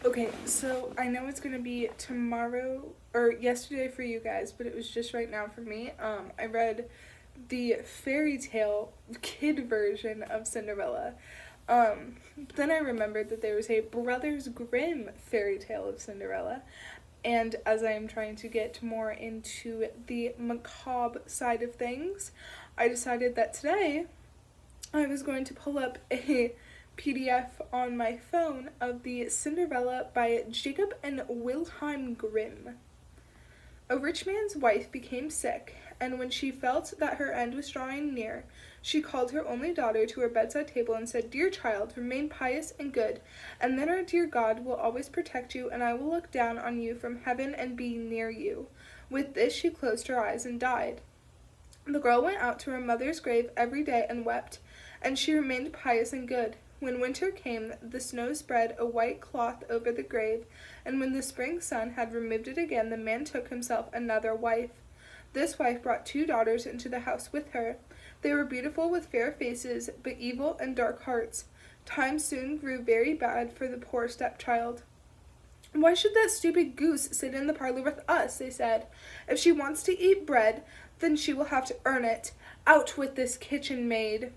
Okay, so I know it's gonna be tomorrow or yesterday for you guys, but it was just right now for me. I read the fairy tale kid version of Cinderella. But then I remembered that there was a Brothers Grimm fairy tale of Cinderella. And as I am trying to get more into the macabre side of things, I decided that today I was going to pull up a PDF on my phone of the Cinderella by Jacob and Wilhelm Grimm. A rich man's wife became sick, and when she felt that her end was drawing near, she called her only daughter to her bedside table and said, "Dear child, remain pious and good, and then our dear God will always protect you, and I will look down on you from heaven and be near you." With this she closed her eyes and died. The girl went out to her mother's grave every day and wept, and she remained pious and good. When winter came, the snow spread a white cloth over the grave, and when the spring sun had removed it again, the man took himself another wife. This wife brought two daughters into the house with her. They were beautiful with fair faces, but evil and dark hearts. Times soon grew very bad for the poor stepchild. "Why should that stupid goose sit in the parlor with us?" they said. "If she wants to eat bread, then she will have to earn it. Out with this kitchen maid."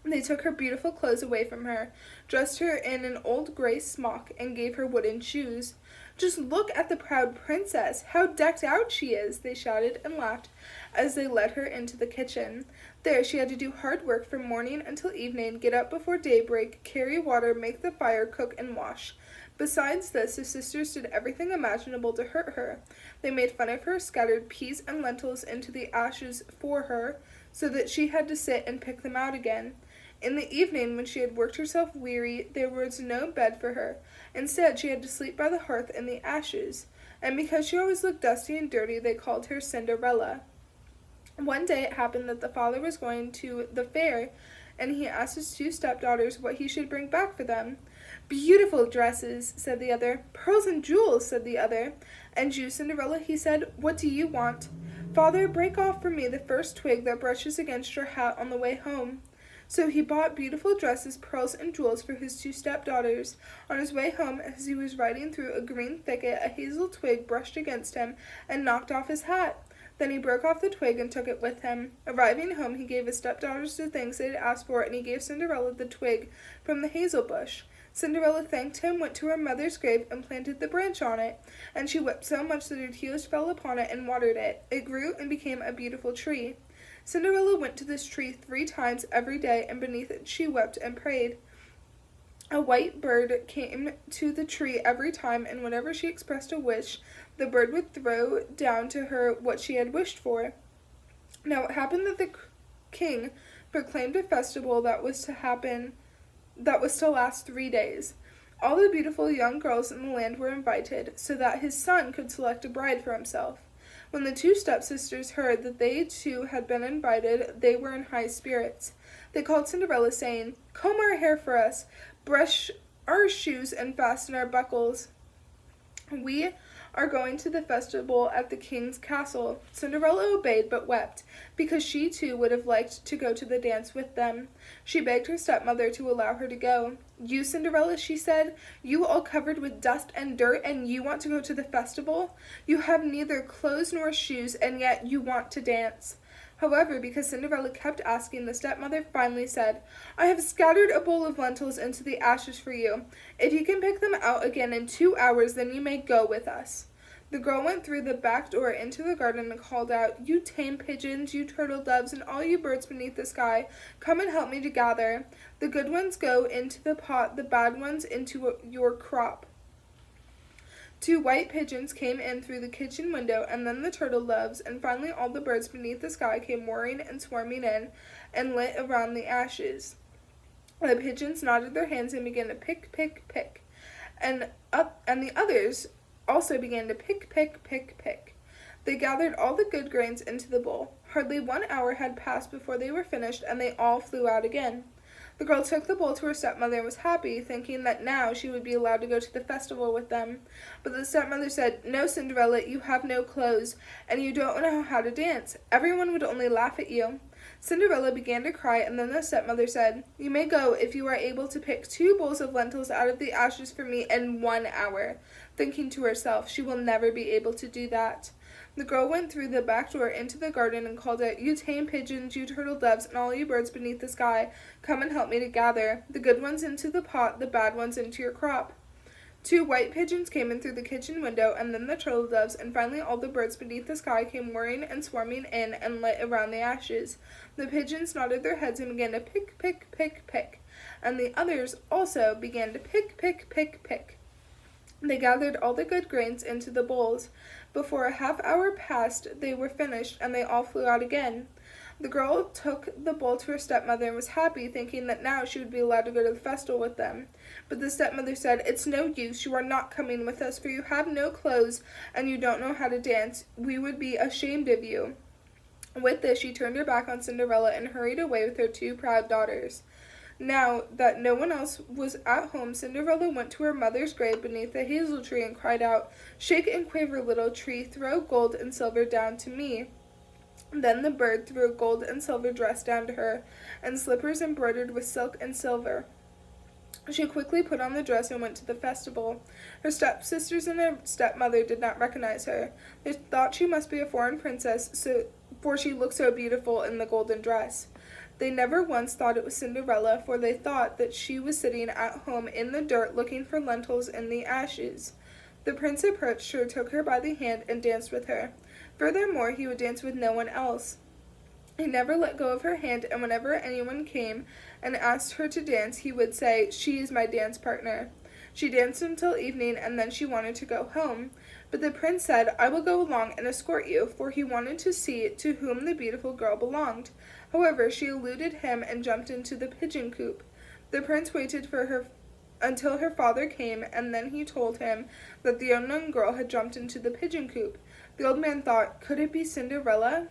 They took her beautiful clothes away from her, dressed her in an old gray smock, and gave her wooden shoes. "Just look at the proud princess! How decked out she is!" they shouted and laughed as they led her into the kitchen. There she had to do hard work from morning until evening, get up before daybreak, carry water, make the fire, cook, and wash. Besides this, the sisters did everything imaginable to hurt her. They made fun of her, scattered peas and lentils into the ashes for her, so that she had to sit and pick them out again. In the evening, when she had worked herself weary, there was no bed for her. Instead, she had to sleep by the hearth in the ashes. And because she always looked dusty and dirty, they called her Cinderella. One day it happened that the father was going to the fair, and he asked his two stepdaughters what he should bring back for them. "Beautiful dresses," said the other. "Pearls and jewels," said the other. "And you, Cinderella," he said, "what do you want?" "Father, break off for me the first twig that brushes against your hat on the way home." So he bought beautiful dresses, pearls, and jewels for his two stepdaughters. On his way home, as he was riding through a green thicket, a hazel twig brushed against him and knocked off his hat. Then he broke off the twig and took it with him. Arriving home, he gave his stepdaughters the things they had asked for, and he gave Cinderella the twig from the hazel bush. Cinderella thanked him, went to her mother's grave, and planted the branch on it, and she wept so much that her tears fell upon it and watered it. It grew and became a beautiful tree. Cinderella went to this tree 3 times every day, and beneath it she wept and prayed. A white bird came to the tree every time, and whenever she expressed a wish, the bird would throw down to her what she had wished for. Now it happened that the king proclaimed a festival that was to last 3 days. All the beautiful young girls in the land were invited, so that his son could select a bride for himself. When the two stepsisters heard that they too had been invited, they were in high spirits. They called Cinderella, saying, "Comb our hair for us, brush our shoes, and fasten our buckles. We are going to the festival at the king's castle." Cinderella obeyed, but wept, because she too would have liked to go to the dance with them. She begged her stepmother to allow her to go. "You, Cinderella," she said, "you all covered with dust and dirt, and you want to go to the festival? You have neither clothes nor shoes, and yet you want to dance." However, because Cinderella kept asking, the stepmother finally said, "I have scattered a bowl of lentils into the ashes for you. If you can pick them out again in 2 hours, then you may go with us." The girl went through the back door into the garden and called out, "You tame pigeons, you turtle doves, and all you birds beneath the sky, come and help me to gather. The good ones go into the pot, the bad ones into your crop." 2 white pigeons came in through the kitchen window, and then the turtle doves, and finally all the birds beneath the sky came whirring and swarming in and lit around the ashes. The pigeons nodded their hands and began to pick, pick, pick, and the others also began to pick, pick, pick, pick. They gathered all the good grains into the bowl. Hardly 1 hour had passed before they were finished, and they all flew out again. The girl took the bowl to her stepmother and was happy, thinking that now she would be allowed to go to the festival with them. But the stepmother said, "No, Cinderella, you have no clothes, and you don't know how to dance. Everyone would only laugh at you." Cinderella began to cry, and then the stepmother said, "You may go if you are able to pick 2 bowls of lentils out of the ashes for me in 1 hour," thinking to herself, "She will never be able to do that." The girl went through the back door into the garden and called out, "You tame pigeons, you turtle doves, and all you birds beneath the sky, come and help me to gather the good ones into the pot, the bad ones into your crop." 2 white pigeons came in through the kitchen window, and then the turtle doves, and finally all the birds beneath the sky came whirring and swarming in and lit around the ashes. The pigeons nodded their heads and began to pick, pick, pick, pick, and the others also began to pick, pick, pick, pick. They gathered all the good grains into the bowls. Before a half-hour passed, they were finished, and they all flew out again. The girl took the bowl to her stepmother and was happy, thinking that now she would be allowed to go to the festival with them. But the stepmother said, "It's no use, you are not coming with us, for you have no clothes and you don't know how to dance. We would be ashamed of you." With this, she turned her back on Cinderella and hurried away with her 2 proud daughters. Now that no one else was at home, Cinderella went to her mother's grave beneath the hazel tree and cried out, "Shake and quiver, little tree, throw gold and silver down to me." Then the bird threw a gold and silver dress down to her, and slippers embroidered with silk and silver. She quickly put on the dress and went to the festival. Her stepsisters and her stepmother did not recognize her. They thought she must be a foreign princess, for she looked so beautiful in the golden dress. They never once thought it was Cinderella, for they thought that she was sitting at home in the dirt looking for lentils in the ashes. The prince approached her, took her by the hand, and danced with her. Furthermore, he would dance with no one else. He never let go of her hand, and whenever anyone came and asked her to dance, he would say, "She is my dance partner." She danced until evening, and then she wanted to go home. But the prince said, "I will go along and escort you," for he wanted to see to whom the beautiful girl belonged. However, she eluded him and jumped into the pigeon coop. The prince waited for her until her father came, and then he told him that the unknown girl had jumped into the pigeon coop. The old man thought, could it be Cinderella?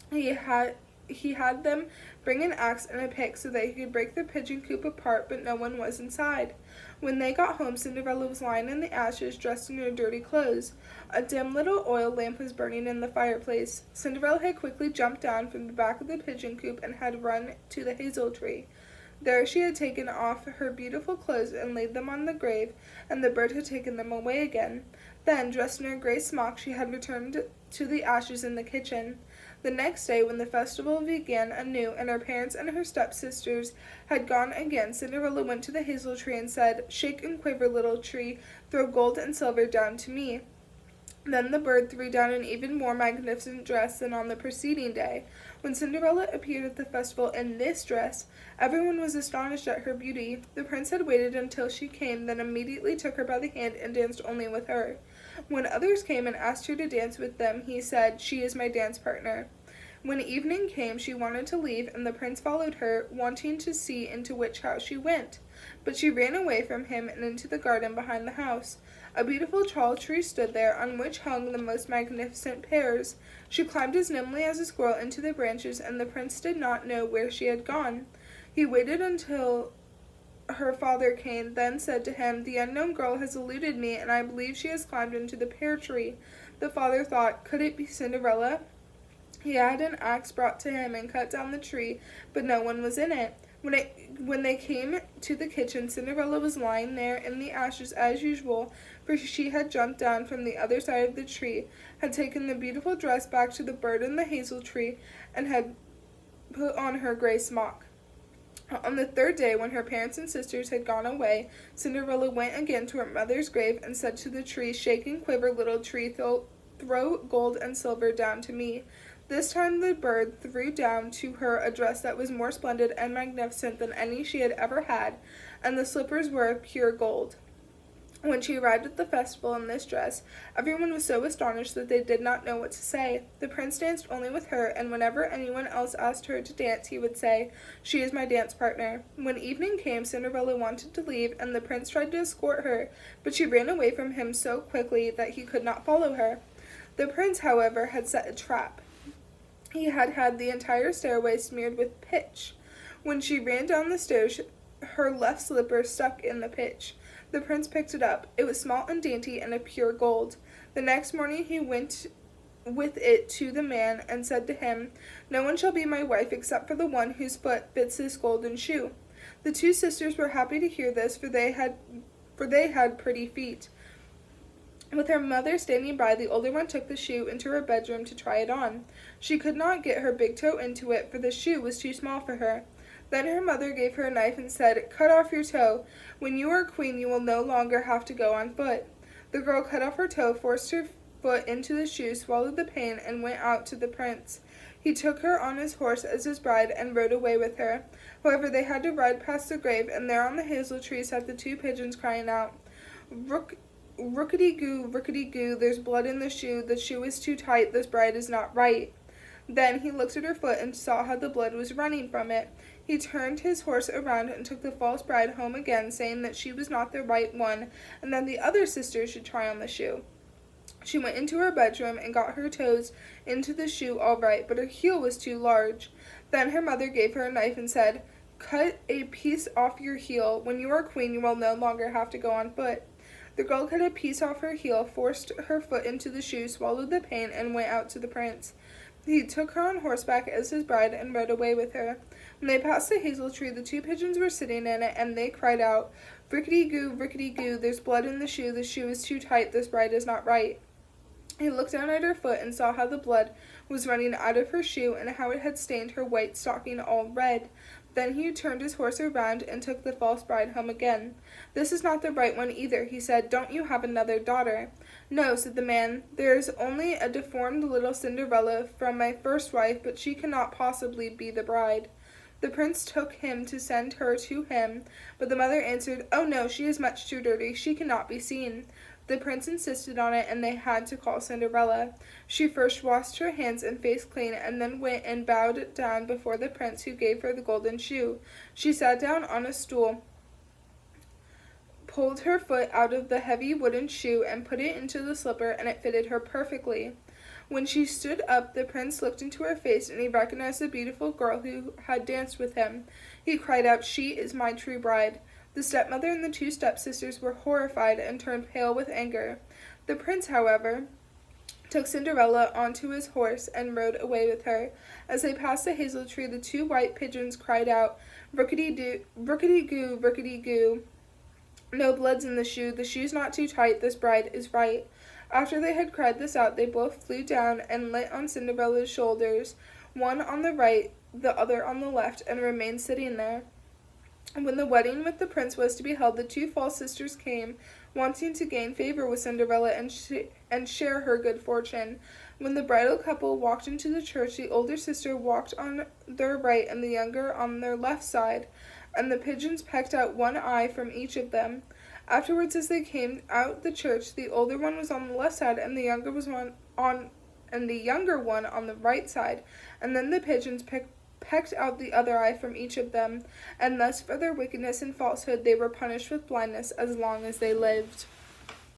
He had them bring an axe and a pick so that he could break the pigeon coop apart, but no one was inside. When they got home, Cinderella was lying in the ashes, dressed in her dirty clothes. A dim little oil lamp was burning in the fireplace. Cinderella had quickly jumped down from the back of the pigeon coop and had run to the hazel tree. There she had taken off her beautiful clothes and laid them on the grave, and the bird had taken them away again. Then, dressed in her gray smock, she had returned to the ashes in the kitchen. The next day, when the festival began anew, and her parents and her stepsisters had gone again, Cinderella went to the hazel tree and said, "Shake and quiver, little tree, throw gold and silver down to me." Then the bird threw down an even more magnificent dress than on the preceding day. When Cinderella appeared at the festival in this dress, everyone was astonished at her beauty. The prince had waited until she came, then immediately took her by the hand and danced only with her. When others came and asked her to dance with them, he said, "She is my dance partner." When evening came, she wanted to leave, and the prince followed her, wanting to see into which house she went. But she ran away from him and into the garden behind the house. A beautiful tall tree stood there, on which hung the most magnificent pears. She climbed as nimbly as a squirrel into the branches, and the prince did not know where she had gone. He waited until her father came, then said to him, "The unknown girl has eluded me, and I believe she has climbed into the pear tree." The father thought, could it be Cinderella? He had an axe brought to him and cut down the tree, but no one was in it. When they came to the kitchen, Cinderella was lying there in the ashes as usual, for she had jumped down from the other side of the tree, had taken the beautiful dress back to the bird in the hazel tree, and had put on her gray smock. On the third day, when her parents and sisters had gone away, Cinderella went again to her mother's grave and said to the tree, "Shake and quiver, little tree, throw gold and silver down to me." This time the bird threw down to her a dress that was more splendid and magnificent than any she had ever had, and the slippers were of pure gold. When she arrived at the festival in this dress, everyone was so astonished that they did not know what to say. The prince danced only with her, and whenever anyone else asked her to dance, he would say, "She is my dance partner." When evening came, Cinderella wanted to leave, and the prince tried to escort her, but she ran away from him so quickly that he could not follow her. The prince, however, had set a trap. He had had the entire stairway smeared with pitch. When she ran down the stairs, her left slipper stuck in the pitch. The prince picked it up. It was small and dainty and of pure gold. The next morning he went with it to the man, and said to him, "No one shall be my wife except for the one whose foot fits this golden shoe." The two sisters were happy to hear this, for they had pretty feet. With her mother standing by, the older one took the shoe into her bedroom to try it on. She could not get her big toe into it, for the shoe was too small for her. Then her mother gave her a knife and said, "Cut off your toe. When you are queen, you will no longer have to go on foot." The girl cut off her toe, forced her foot into the shoe, swallowed the pain, and went out to the prince. He took her on his horse as his bride and rode away with her. However, they had to ride past the grave, and there on the hazel tree sat the two pigeons, crying out, "Rookity-goo, rookity-goo, there's blood in the shoe is too tight, this bride is not right." Then he looked at her foot and saw how the blood was running from it. He turned his horse around and took the false bride home again, saying that she was not the right one, and that the other sister should try on the shoe. She went into her bedroom and got her toes into the shoe all right, but her heel was too large. Then her mother gave her a knife and said, "Cut a piece off your heel. When you are queen, you will no longer have to go on foot." The girl cut a piece off her heel, forced her foot into the shoe, swallowed the pain, and went out to the prince. He took her on horseback as his bride and rode away with her. When they passed the hazel tree, the two pigeons were sitting in it, and they cried out, rickety-goo, there's blood in the shoe is too tight, this bride is not right." He looked down at her foot and saw how the blood was running out of her shoe and how it had stained her white stocking all red. Then he turned his horse around and took the false bride home again. "This is not the right one either," he said. "Don't you have another daughter?" "No," said the man. "There is only a deformed little Cinderella from my first wife, but she cannot possibly be the bride." The prince took him to send her to him, but the mother answered, "Oh no, she is much too dirty. She cannot be seen." The prince insisted on it, and they had to call Cinderella. She first washed her hands and face clean, and then went and bowed down before the prince, who gave her the golden shoe. She sat down on a stool, pulled her foot out of the heavy wooden shoe, and put it into the slipper, and it fitted her perfectly. When she stood up, the prince looked into her face, and he recognized the beautiful girl who had danced with him. He cried out, "She is my true bride." The stepmother and the two stepsisters were horrified and turned pale with anger. The prince, however, took Cinderella onto his horse and rode away with her. As they passed the hazel tree, the two white pigeons cried out, "Rookity-goo, rookity-goo, no blood's in the shoe's not too tight, this bride is right." After they had cried this out, they both flew down and lit on Cinderella's shoulders, one on the right, the other on the left, and remained sitting there. When the wedding with the prince was to be held, the two false sisters came, wanting to gain favor with Cinderella and share her good fortune. When the bridal couple walked into the church, the older sister walked on their right and the younger on their left side, and the pigeons pecked out one eye from each of them. Afterwards, as they came out the church, the older one was on the left side, and the younger one on the right side, and then the pigeons pecked out the other eye from each of them, and thus for their wickedness and falsehood they were punished with blindness as long as they lived.